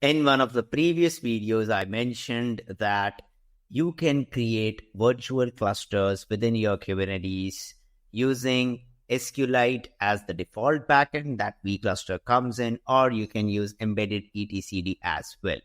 In one of the previous videos, I mentioned that you can create virtual clusters within your Kubernetes using SQLite as the default backend that vCluster comes in, or you can use embedded ETCD as well.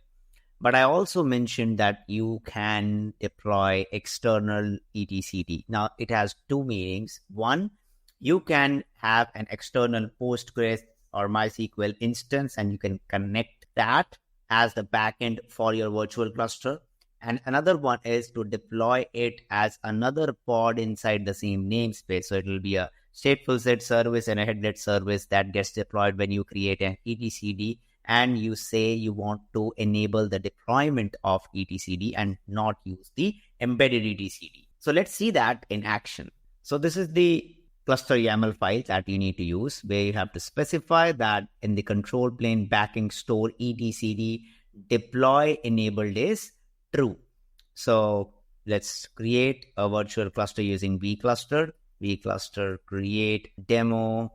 But I also mentioned that you can deploy external ETCD. Now, it has two meanings. One, you can have an external Postgres or MySQL instance, and you can connect that as the backend for your virtual cluster. And another one is to deploy it as another pod inside the same namespace. So it will be a stateful set service and a headlet service that gets deployed when you create an ETCD and you say you want to enable the deployment of ETCD and not use the embedded ETCD. So let's see that in action. So this is the cluster YAML file that you need to use, where you have to specify that in the control plane backing store ETCD deploy enabled is true. So let's create a virtual cluster using vCluster. vCluster create demo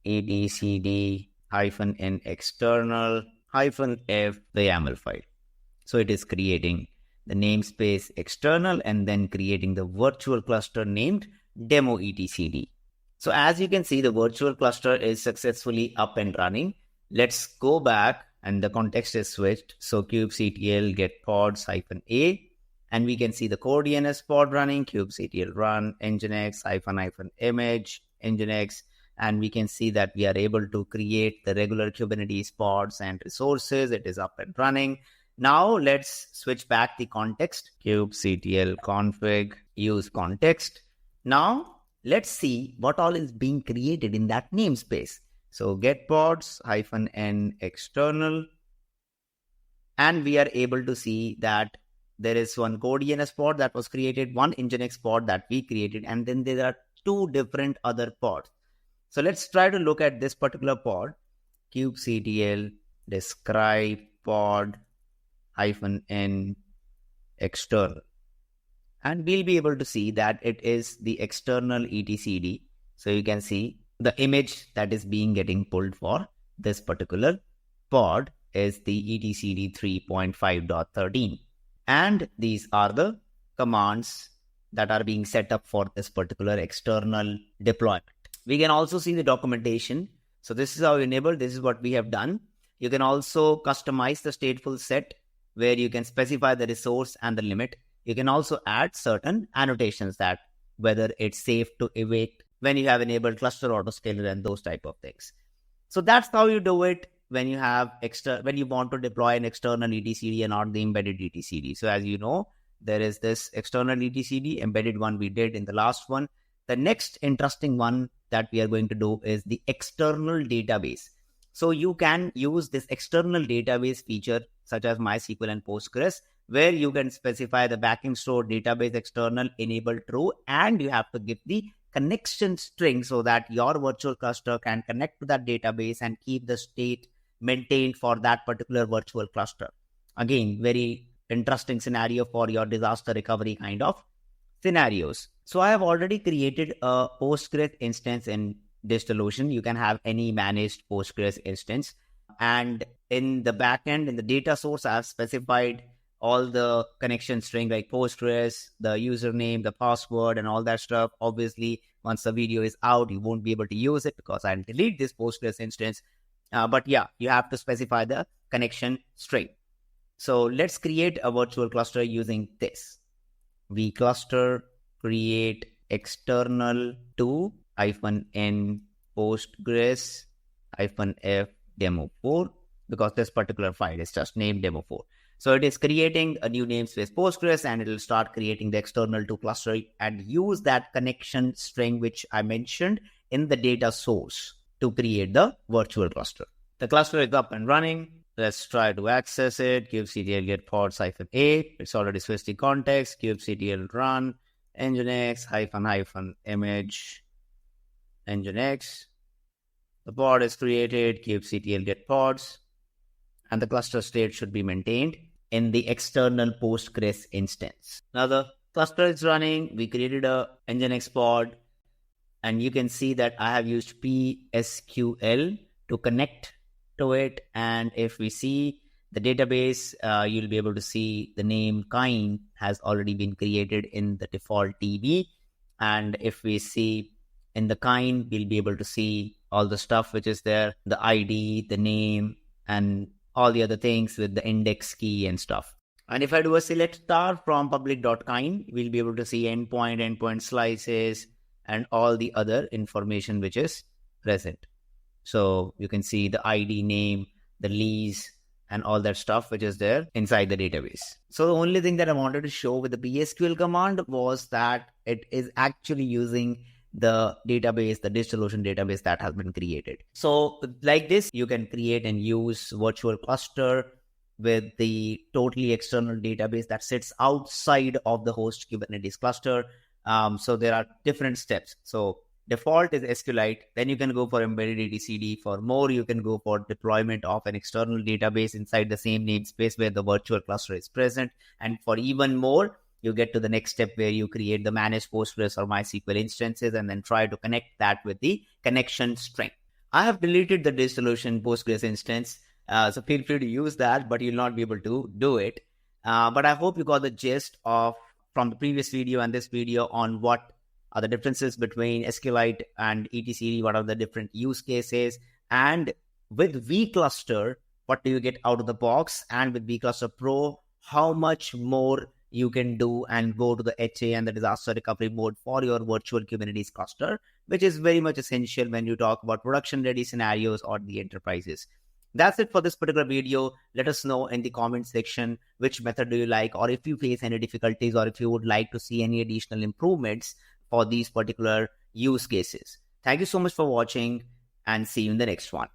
etcd -n external -f the YAML file. So it is creating the namespace external and then creating the virtual cluster named demo etcd. So as you can see, the virtual cluster is successfully up and running. Let's go back and the context is switched. So kubectl get pods -a, and we can see the core DNS pod running, kubectl run nginx -image nginx, and we can see that we are able to create the regular Kubernetes pods and resources. It is up and running. Now let's switch back the context, kubectl config use context. Now let's see what all is being created in that namespace. So get pods -n external, and we are able to see that there is one core DNS pod that was created, one nginx pod that we created, and then there are two different other pods. So let's try to look at this particular pod, kubectl describe pod -n external. And we'll be able to see that it is the external ETCD. So you can see the image that is getting pulled for this particular pod is the ETCD 3.5.13. And these are the commands that are being set up for this particular external deployment. We can also see the documentation. So this is how you enable. This is what we have done. You can also customize the stateful set where you can specify the resource and the limit. You can also add certain annotations that whether it's safe to await when you have enabled cluster autoscaler and those type of things. So that's how you do it when you have when you want to deploy an external ETCD and not the embedded ETCD. So as you know, there is this external ETCD, embedded one we did in the last one. The next interesting one that we are going to do is the external database. So you can use this external database feature such as MySQL and Postgres, where you can specify the backing store database external enable true, and you have to give the connection string so that your virtual cluster can connect to that database and keep the state maintained for that particular virtual cluster. Again, very interesting scenario for your disaster recovery kind of scenarios. So I have already created a Postgres instance in DigitalOcean. You can have any managed Postgres instance. And in the backend, in the data source, I have specified all the connection string like Postgres, the username, the password, and all that stuff. Obviously, once the video is out, you won't be able to use it because I'll delete this Postgres instance. But yeah, you have to specify the connection string. So let's create a virtual cluster using this. vCluster create external to -n Postgres -f demo4, because this particular file is just named demo4. So it is creating a new namespace Postgres, and it will start creating the external to cluster and use that connection string which I mentioned in the data source to create the virtual cluster. The cluster is up and running. Let's try to access it. kubectl get pods -a. It's already switched the context. kubectl run nginx -image nginx. The pod is created. kubectl get pods, and the cluster state should be maintained in the external Postgres instance. Now the cluster is running. We created a nginx pod, and you can see that I have used PSQL to connect to it. And if we see The database, you'll be able to see the name kind has already been created in the default DB. And if we see in the kind, we'll be able to see all the stuff which is there, the ID, the name, and all the other things with the index key and stuff. And if I do a select star from public.kind, we'll be able to see endpoint slices, and all the other information which is present. So you can see the ID, name, the lease, and all that stuff which is there inside the database. So the only thing that I wanted to show with the PSQL command was that it is actually using the database, the DigitalOcean database that has been created. So like this, you can create and use virtual cluster with the totally external database that sits outside of the host Kubernetes cluster. So there are different steps. So default is SQLite. Then you can go for embedded ETCD. For more, you can go for deployment of an external database inside the same namespace where the virtual cluster is present. And for even more, you get to the next step where you create the managed Postgres or MySQL instances and then try to connect that with the connection string. I have deleted the DigitalOcean Postgres instance. So feel free to use that, but you'll not be able to do it. But I hope you got the gist of from the previous video and this video on what are the differences between SQLite and ETCD, what are the different use cases, and with vCluster, what do you get out of the box, and with vCluster Pro, how much more you can do and go to the HA and the disaster recovery mode for your virtual Kubernetes cluster, which is very much essential when you talk about production-ready scenarios or the enterprises. That's it for this particular video. Let us know in the comment section which method do you like, or if you face any difficulties, or if you would like to see any additional improvements for these particular use cases. Thank you so much for watching, and see you in the next one.